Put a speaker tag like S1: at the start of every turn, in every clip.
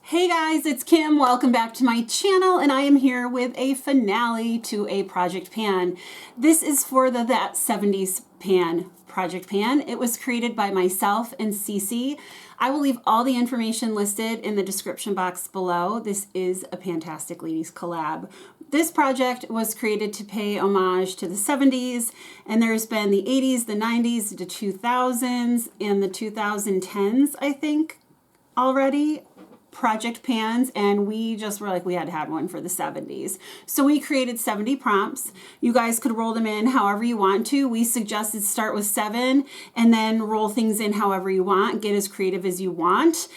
S1: Hey guys, it's Kim. Welcome back to my channel, and I am here with a finale to a project pan. This is for the That 70s Pan project pan. It was created by myself and Cece. I will leave all the information listed in the description box below. This is a Fantastic Ladies collab. This project was created to pay homage to the 70s, and there's been the 80s, the 90s, the 2000s, and the 2010s, I think, already. Project pans, and we just were like, we had to have one for the 70s. So we created 70 prompts. You guys could roll them in however you want to. We suggested start with 7 and then roll things in however you want. Get as creative as you want.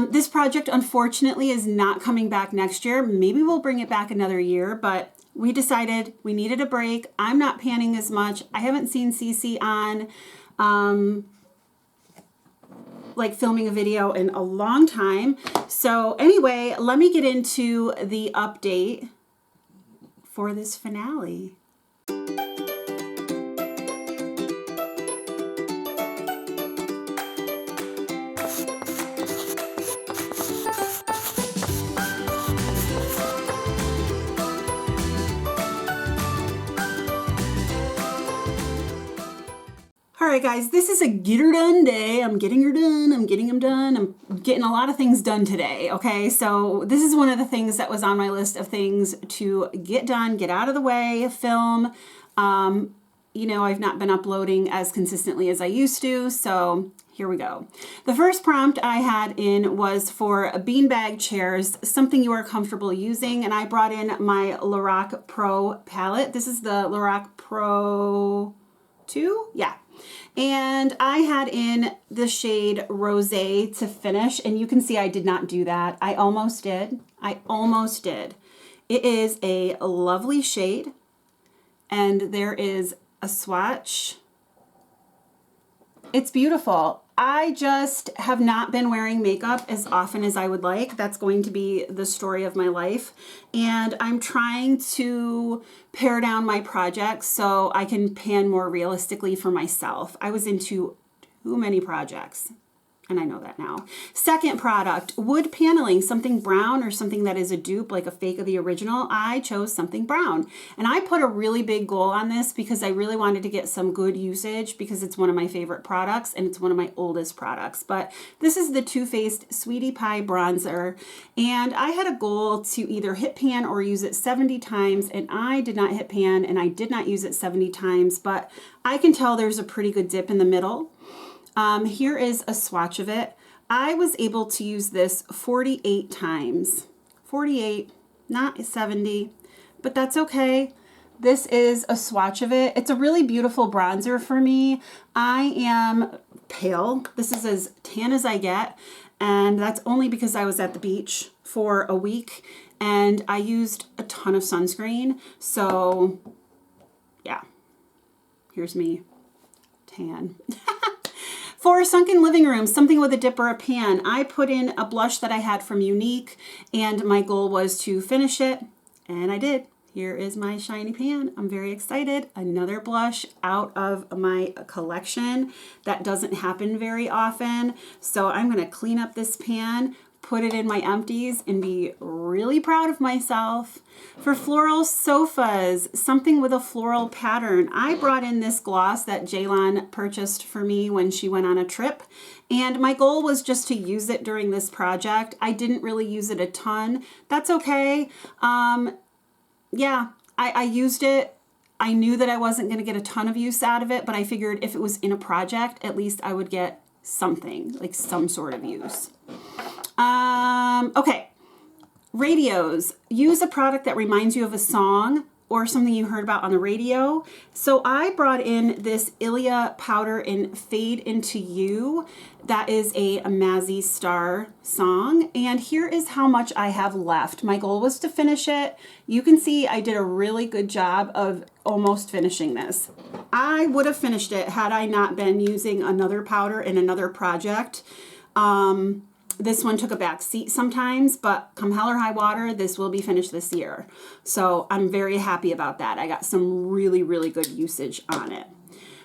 S1: This project, unfortunately, is not coming back next year. Maybe we'll bring it back another year, but we decided we needed a break. I'm not panning as much. I haven't seen Cece on like filming a video in a long time. So anyway, let me get into the update for this finale. All right, guys, this is a get her done day. I'm getting her done. I'm getting them done. I'm getting a lot of things done today, okay? So this is one of the things that was on my list of things to get done, get out of the way, film. You know, I've not been uploading as consistently as I used to, so here we go. The first prompt I had in was for beanbag chairs, something you are comfortable using, and I brought in my Lorac Pro palette. This is the Lorac Pro 2? Yeah. And I had in the shade Rosé to finish, and you can see I did not do that. I almost did. I almost did. It is a lovely shade, and there is a swatch. It's beautiful. I just have not been wearing makeup as often as I would like. That's going to be the story of my life. And I'm trying to pare down my projects so I can pan more realistically for myself. I was into too many projects, and I know that now. Second product, wood paneling, something brown or something that is a dupe, like a fake of the original. I chose something brown, and I put a really big goal on this because I really wanted to get some good usage because it's one of my favorite products and it's one of my oldest products. But this is the Too Faced Sweetie Pie bronzer, and I had a goal to either hit pan or use it 70 times, and I did not hit pan and I did not use it 70 times, but I can tell there's a pretty good dip in the middle. Here is a swatch of it. I was able to use this 48 times. 48, not 70, but that's okay. This is a swatch of it. It's a really beautiful bronzer for me. I am pale. This is as tan as I get, and that's only because I was at the beach for a week and I used a ton of sunscreen. So yeah, here's me, tan. For a sunken living room, something with a dip or a pan, I put in a blush that I had from Unique, and my goal was to finish it, and I did. Here is my shiny pan. I'm very excited. Another blush out of my collection. That doesn't happen very often, so I'm gonna clean up this pan, put it in my empties, and be really proud of myself. For floral sofas, something with a floral pattern, I brought in this gloss that Jaylon purchased for me when she went on a trip, and my goal was just to use it during this project. I didn't really use it a ton. That's okay. Yeah, I used it. I knew that I wasn't gonna get a ton of use out of it, but I figured if it was in a project, at least I would get something, like some sort of use. Okay, radios. Use a product that reminds you of a song or something you heard about on the radio. So I brought in this Ilia powder in Fade Into You. That is a Mazzy Star song, and here is how much I have left. My goal was to finish it. You can see I did a really good job of almost finishing this. I would have finished it had I not been using another powder in another project. This one took a back seat sometimes, but come hell or high water, this will be finished this year. So I'm very happy about that. I got some really, really good usage on it.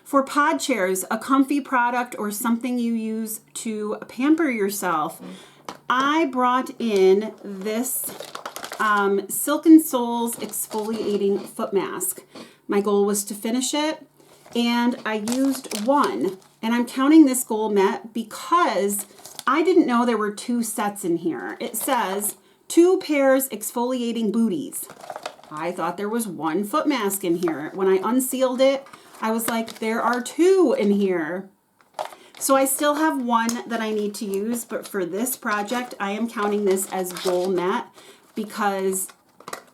S1: For pod chairs, a comfy product or something you use to pamper yourself. I brought in this Silken Souls Exfoliating Foot Mask. My goal was to finish it, and I used one. And I'm counting this goal met because I didn't know there were 2 sets in here. It says 2 pairs exfoliating booties. I thought there was 1 foot mask in here. When I unsealed it, I was like, there are 2 in here. So I still have 1 that I need to use, but for this project, I am counting this as goal met because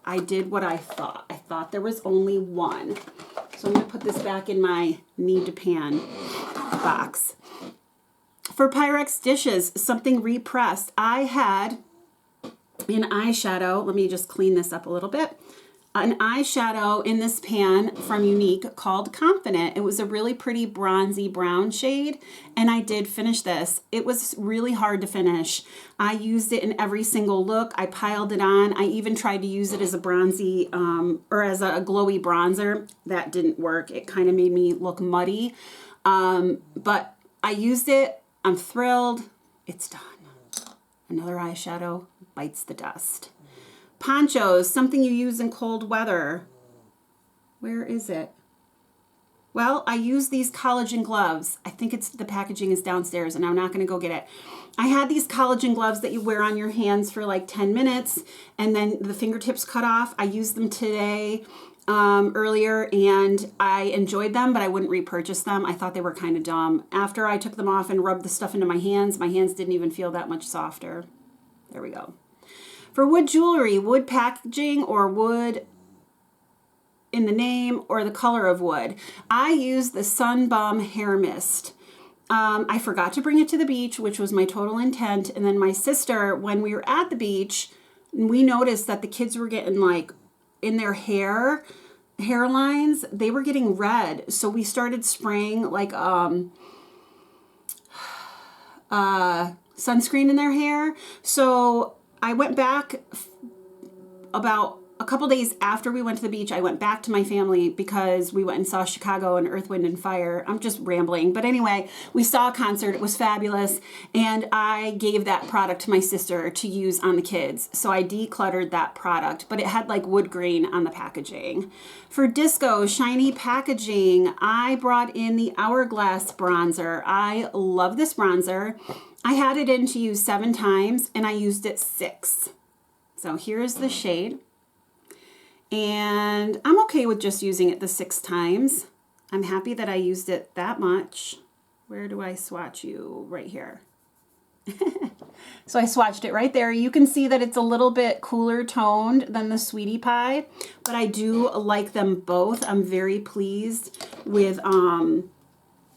S1: I did what I thought. I thought there was only 1. So I'm going to put this back in my need to pan box. For Pyrex dishes, something repressed. I had an eyeshadow. Let me just clean this up a little bit. An eyeshadow in this pan from Unique called Confident. It was a really pretty bronzy brown shade, and I did finish this. It was really hard to finish. I used it in every single look. I piled it on. I even tried to use it as a bronzy or as a glowy bronzer. That didn't work. It kind of made me look muddy, but I used it. I'm thrilled. It's done. Another eyeshadow bites the dust. Ponchos, something you use in cold weather. Where is it? Well, I use these collagen gloves. I think it's the packaging is downstairs, and I'm not going to go get it. I had these collagen gloves that you wear on your hands for like 10 minutes, and then the fingertips cut off. I used them today earlier, and I enjoyed them, but I wouldn't repurchase them. I thought they were kind of dumb. After I took them off and rubbed the stuff into my hands didn't even feel that much softer. There we go. For wood jewelry, wood packaging, or wood in the name, or the color of wood, I use the Sun Bum Hair Mist. I forgot to bring it to the beach, which was my total intent. And then my sister, when we were at the beach, we noticed that the kids were getting like in their hairlines, they were getting red. So we started spraying like sunscreen in their hair. So I went back about a couple days after we went to the beach. I went back to my family because we went and saw Chicago and Earth, Wind, and Fire. I'm just rambling. But anyway, we saw a concert. It was fabulous. And I gave that product to my sister to use on the kids. So I decluttered that product. But it had like wood grain on the packaging. For disco, shiny packaging, I brought in the Hourglass bronzer. I love this bronzer. I had it in to use 7 times, and I used it 6. So here's the shade. And I'm okay with just using it the 6 times. I'm happy that I used it that much. Where do I swatch you? Right here. So I swatched it right there. You can see that it's a little bit cooler toned than the Sweetie Pie, but I do like them both. I'm very pleased with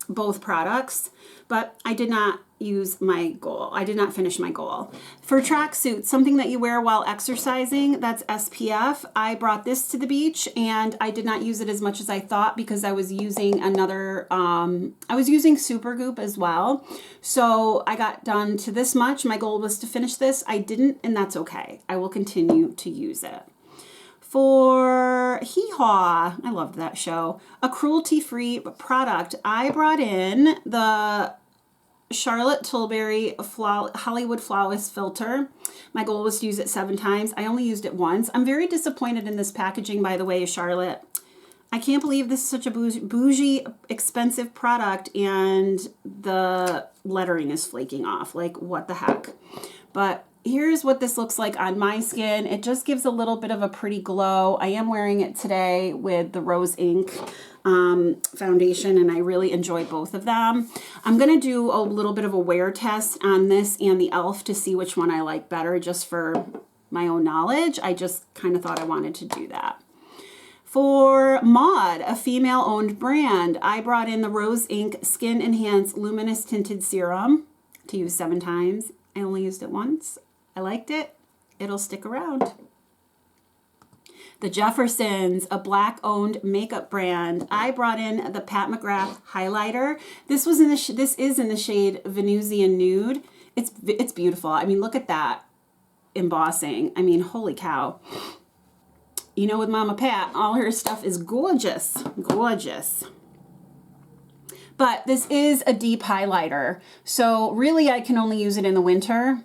S1: both products, but I did not use my goal. I did not finish my goal. For tracksuits, something that you wear while exercising, that's SPF. I brought this to the beach, and I did not use it as much as I thought because I was using another, I was using Supergoop as well. So I got done to this much. My goal was to finish this. I didn't, and that's okay. I will continue to use it. For Hee Haw, I loved that show, a cruelty-free product, I brought in the Charlotte Tilbury Hollywood Flawless Filter. My goal was to use it 7 times. I only used it once. I'm very disappointed in this packaging, by the way, Charlotte. I can't believe this is such a bougie, expensive product, and the lettering is flaking off. Like, what the heck? But here's what this looks like on my skin. It just gives a little bit of a pretty glow. I am wearing it today with the Rose Ink foundation, and I really enjoy both of them. I'm going to do a little bit of a wear test on this and the e.l.f. to see which one I like better, just for my own knowledge. I just kind of thought I wanted to do that. For Maud, a female-owned brand, I brought in the Rose Ink Skin Enhance Luminous Tinted Serum to use 7 times. I only used it once. I liked it. It'll stick around. The Jeffersons, a black-owned makeup brand. I brought in the Pat McGrath highlighter. This was in the this is in the shade Venusian Nude. It's beautiful. I mean, look at that embossing. I mean, holy cow. You know, with Mama Pat, all her stuff is gorgeous, gorgeous. But this is a deep highlighter, so really I can only use it in the winter.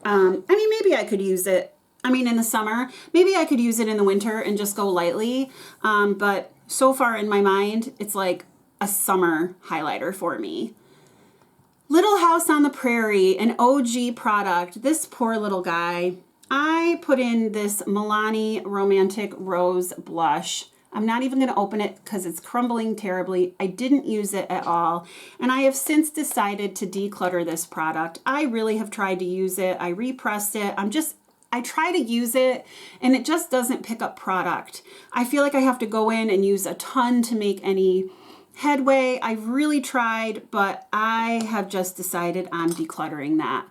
S1: I mean, maybe I could use it, I mean, in the summer. Maybe I could use it in the winter and just go lightly. But so far in my mind, it's like a summer highlighter for me. Little House on the Prairie, an OG product. This poor little guy. I put in this Milani Romantic Rose Blush. I'm not even going to open it because it's crumbling terribly. I didn't use it at all. And I have since decided to declutter this product. I really have tried to use it. I repressed it. I try to use it and it just doesn't pick up product. I feel like I have to go in and use a ton to make any headway. I've really tried, but I have just decided I'm decluttering that.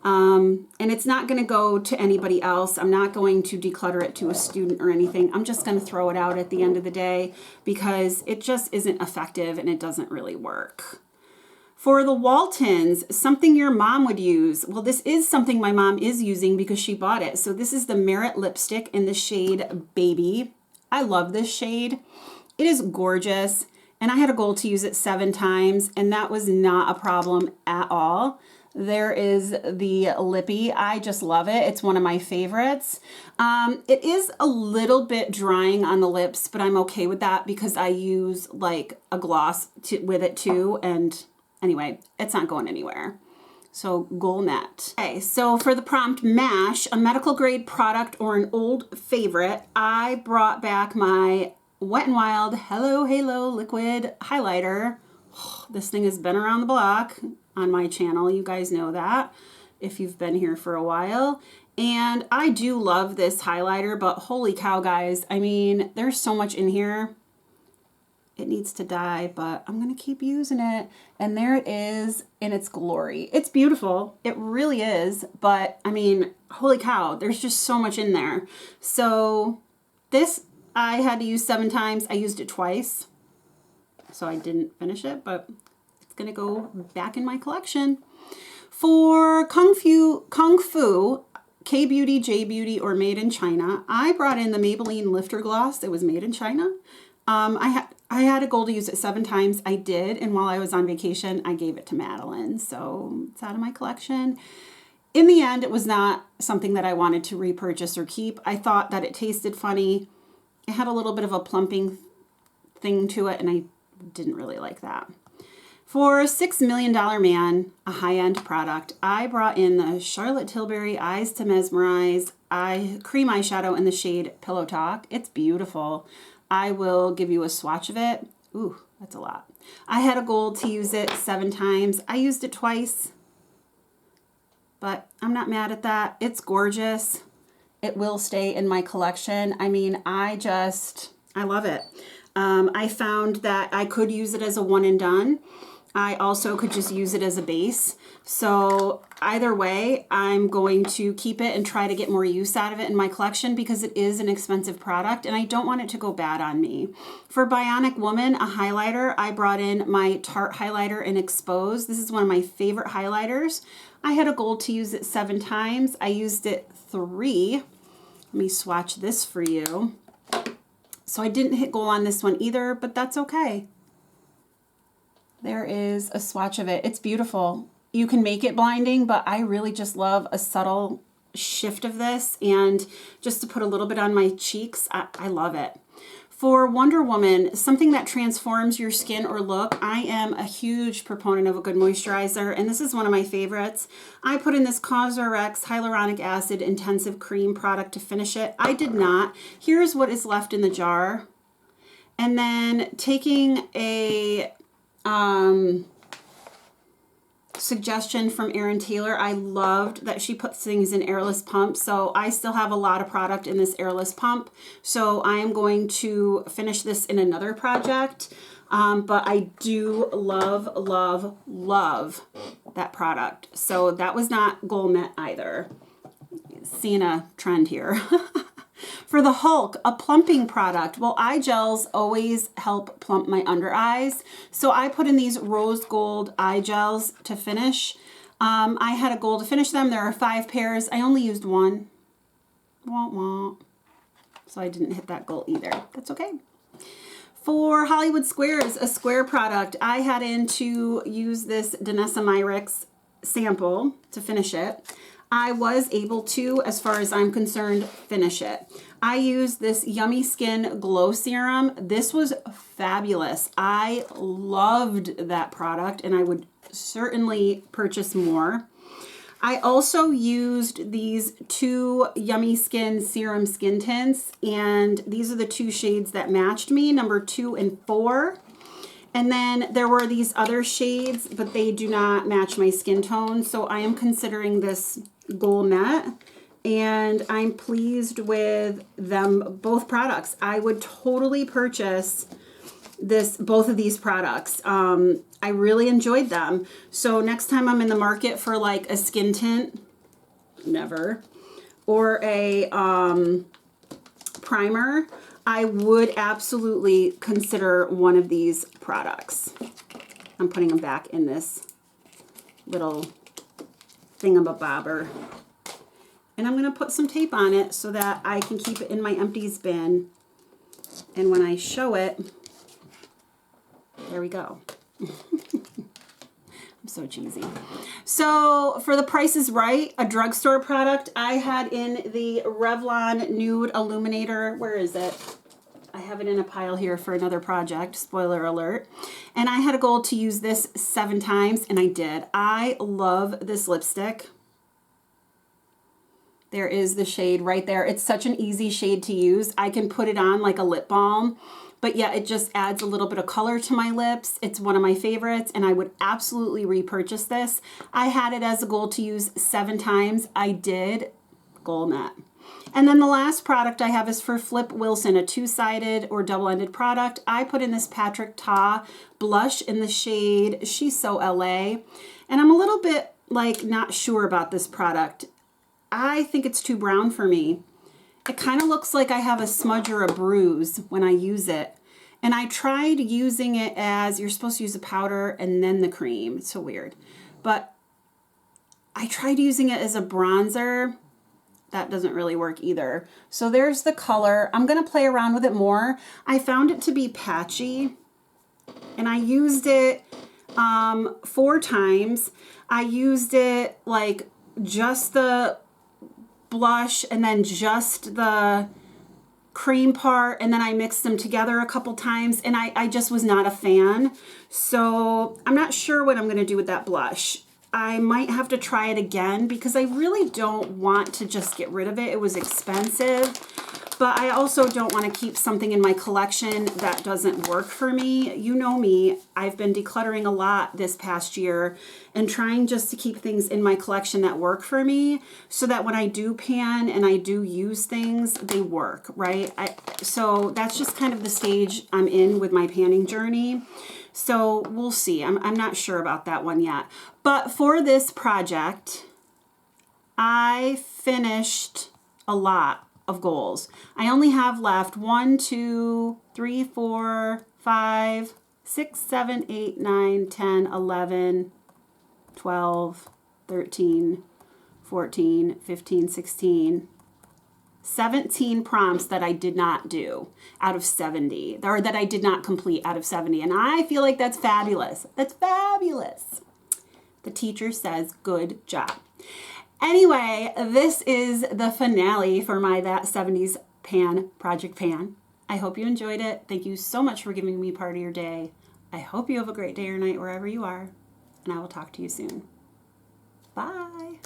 S1: And it's not going to go to anybody else. I'm not going to declutter it to a student or anything. I'm just going to throw it out at the end of the day because it just isn't effective and it doesn't really work. For the Waltons, something your mom would use. Well, this is something my mom is using because she bought it. So this is the Merit lipstick in the shade Baby. I love this shade. It is gorgeous. And I had a goal to use it 7 times and that was not a problem at all. There is the Lippy. I just love it. It's one of my favorites. It is a little bit drying on the lips, but I'm okay with that because I use like a gloss with it too. And anyway, it's not going anywhere. So goal met. Okay, so for the prompt MASH, a medical grade product or an old favorite, I brought back my Wet n Wild Hello Halo Liquid Highlighter. Oh, this thing has been around the block on my channel. You guys know that if you've been here for a while. And I do love this highlighter, but holy cow, guys. I mean, there's so much in here. It needs to die, but I'm going to keep using it. And there it is in its glory. It's beautiful. It really is. But I mean, holy cow, there's just so much in there. So this I had to use 7 times. I used it twice. So I didn't finish it, but it's going to go back in my collection. For Kung Fu, K-Beauty, J-Beauty, or Made in China, I brought in the Maybelline Lifter Gloss. It was made in China. I had a goal to use it 7 times. I did, and while I was on vacation, I gave it to Madeline. So it's out of my collection. In the end, it was not something that I wanted to repurchase or keep. I thought that it tasted funny. It had a little bit of a plumping thing to it, and I didn't really like that. For $6 Million Man, a high-end product, I brought in the Charlotte Tilbury Eyes to Mesmerize cream eyeshadow in the shade Pillow Talk. It's beautiful. I will give you a swatch of it. Ooh, that's a lot. I had a goal to use it 7 times. I used it twice, but I'm not mad at that. It's gorgeous. It will stay in my collection. I mean, I love it. I found that I could use it as a one and done. I also could just use it as a base. So either way, I'm going to keep it and try to get more use out of it in my collection because it is an expensive product and I don't want it to go bad on me. For Bionic Woman, a highlighter, I brought in my Tarte highlighter in Expose. This is one of my favorite highlighters. I had a goal to use it 7 times. I used it 3. Let me swatch this for you. So I didn't hit goal on this one either, but that's okay. There is a swatch of it. It's beautiful. You can make it blinding, but I really just love a subtle shift of this. And just to put a little bit on my cheeks, I love it. For Wonder Woman, something that transforms your skin or look, I am a huge proponent of a good moisturizer, and this is one of my favorites. I put in this CosRx Hyaluronic Acid Intensive Cream product to finish it. I did not. Here's what is left in the jar. And then taking a suggestion from Erin Taylor. I loved that she puts things in airless pumps. So I still have a lot of product in this airless pump. So I am going to finish this in another project. But I do love, love, love that product. So that was not goal met either. Seeing a trend here. For the Hulk, a plumping product. Well, eye gels always help plump my under eyes. So I put in these rose gold eye gels to finish. I had a goal to finish them. There are 5 pairs. I only used 1. Wah, wah. So I didn't hit that goal either. That's okay. For Hollywood Squares, a square product, I had in to use this Danessa Myricks sample to finish it. I was able to, as far as I'm concerned, finish it. I used this Yummy Skin Glow Serum. This was fabulous. I loved that product, and I would certainly purchase more. I also used these 2 Yummy Skin Serum Skin Tints, and these are the 2 shades that matched me, number 2 and 4. And then there were these other shades, but they do not match my skin tone, so I am considering this Gold Net, and I'm pleased with them, both products. I would totally purchase both of these products. I really enjoyed them. So next time I'm in the market for like a skin tint, never, or a primer, I would absolutely consider one of these products. I'm putting them back in this little thingamabobber. And I'm going to put some tape on it so that I can keep it in my empties bin. And when I show it, there we go. I'm so cheesy. So for the Price is Right, a drugstore product, I had in the Revlon Nude Illuminator. Where is it? I have it in a pile here for another project, spoiler alert. And I had a goal to use this 7 times, and I did. I love this lipstick. There is the shade right there. It's such an easy shade to use. I can put it on like a lip balm, but yeah, it just adds a little bit of color to my lips. It's one of my favorites, and I would absolutely repurchase this. I had it as a goal to use 7 times. I did. Goal met. And then the last product I have is for Flip Wilson, a 2-sided or double-ended product. I put in this Patrick Ta blush in the shade She's So LA, and I'm a little bit like not sure about this product. I think it's too brown for me. It kind of looks like I have a smudge or a bruise when I use it. And I tried using it as, you're supposed to use the powder and then the cream. It's so weird. But I tried using it as a bronzer. That doesn't really work either. So there's the color. I'm going to play around with it more. I found it to be patchy, and I used it 4 times. I used it like just the blush and then just the cream part, and then I mixed them together a couple times, and I just was not a fan. So I'm not sure what I'm going to do with that blush. I might have to try it again because I really don't want to just get rid of it. It was expensive, but I also don't want to keep something in my collection that doesn't work for me. You know me, I've been decluttering a lot this past year and trying just to keep things in my collection that work for me so that when I do pan and I do use things, they work, right? So that's just kind of the stage I'm in with my panning journey. So we'll see. I'm not sure about that one yet. But for this project, I finished a lot of goals. I only have left 1, 2, 3, 4, 5, 6, 7, 8, 9, 10, 11, 12, 13, 14, 15, 16, 17 prompts that I did not do out of 70, or that I did not complete out of 70. And I feel like that's fabulous. That's fabulous. The teacher says, good job. Anyway, this is the finale for my That 70s Pan Project Pan. I hope you enjoyed it. Thank you so much for giving me part of your day. I hope you have a great day or night wherever you are, and I will talk to you soon. Bye.